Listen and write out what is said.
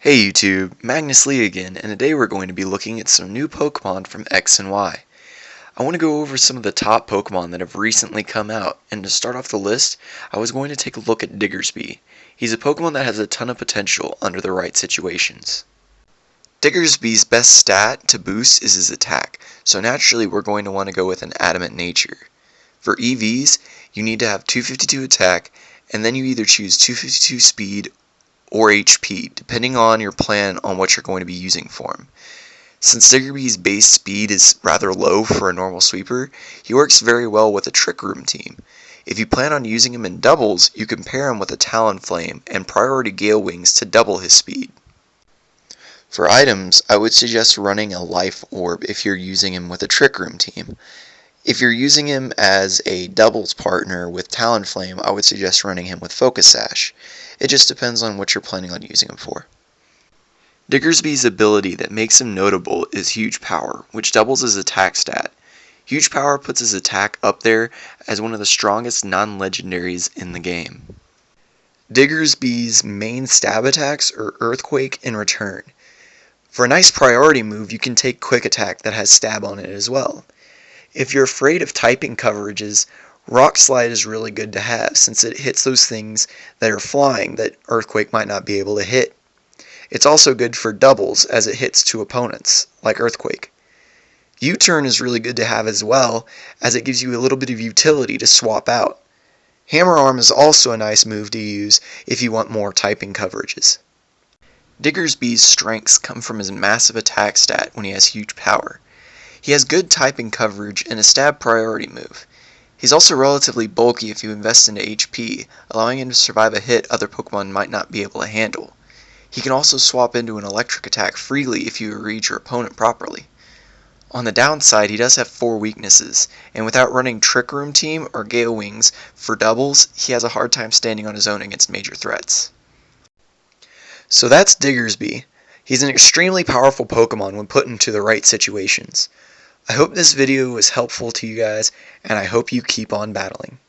Hey YouTube, Magnus Lee again, and today we're going to be looking at some new Pokemon from X and Y. I want to go over some of the top Pokemon that have recently come out, and to start off the list, I was going to take a look at Diggersby. He's a Pokemon that has a ton of potential under the right situations. Diggersby's best stat to boost is his attack, so naturally we're going to want to go with an adamant nature. For EVs, you need to have 252 attack, and then you either choose 252 speed or HP, depending on your plan on what you're going to be using for him. Since Diggerby's base speed is rather low for a normal sweeper, he works very well with a Trick Room team. If you plan on using him in doubles, you can pair him with a Talonflame and Priority Gale Wings to double his speed. For items, I would suggest running a Life Orb if you're using him with a Trick Room team. If you're using him as a doubles partner with Talonflame, I would suggest running him with Focus Sash. It just depends on what you're planning on using him for. Diggersby's ability that makes him notable is Huge Power, which doubles his attack stat. Huge Power puts his attack up there as one of the strongest non-legendaries in the game. Diggersby's main stab attacks are Earthquake and Return. For a nice priority move, you can take Quick Attack that has stab on it as well. If you're afraid of typing coverages, Rock Slide is really good to have since it hits those things that are flying that Earthquake might not be able to hit. It's also good for doubles as it hits two opponents, like Earthquake. U-Turn is really good to have as well as it gives you a little bit of utility to swap out. Hammer Arm is also a nice move to use if you want more typing coverages. Diggersby's strengths come from his massive attack stat when he has Huge Power. He has good typing coverage and a stab priority move. He's also relatively bulky if you invest into HP, allowing him to survive a hit other Pokemon might not be able to handle. He can also swap into an electric attack freely if you read your opponent properly. On the downside, he does have 4 weaknesses, and without running Trick Room Team or Gale Wings for doubles, he has a hard time standing on his own against major threats. So that's Diggersby. He's an extremely powerful Pokemon when put into the right situations. I hope this video was helpful to you guys, and I hope you keep on battling.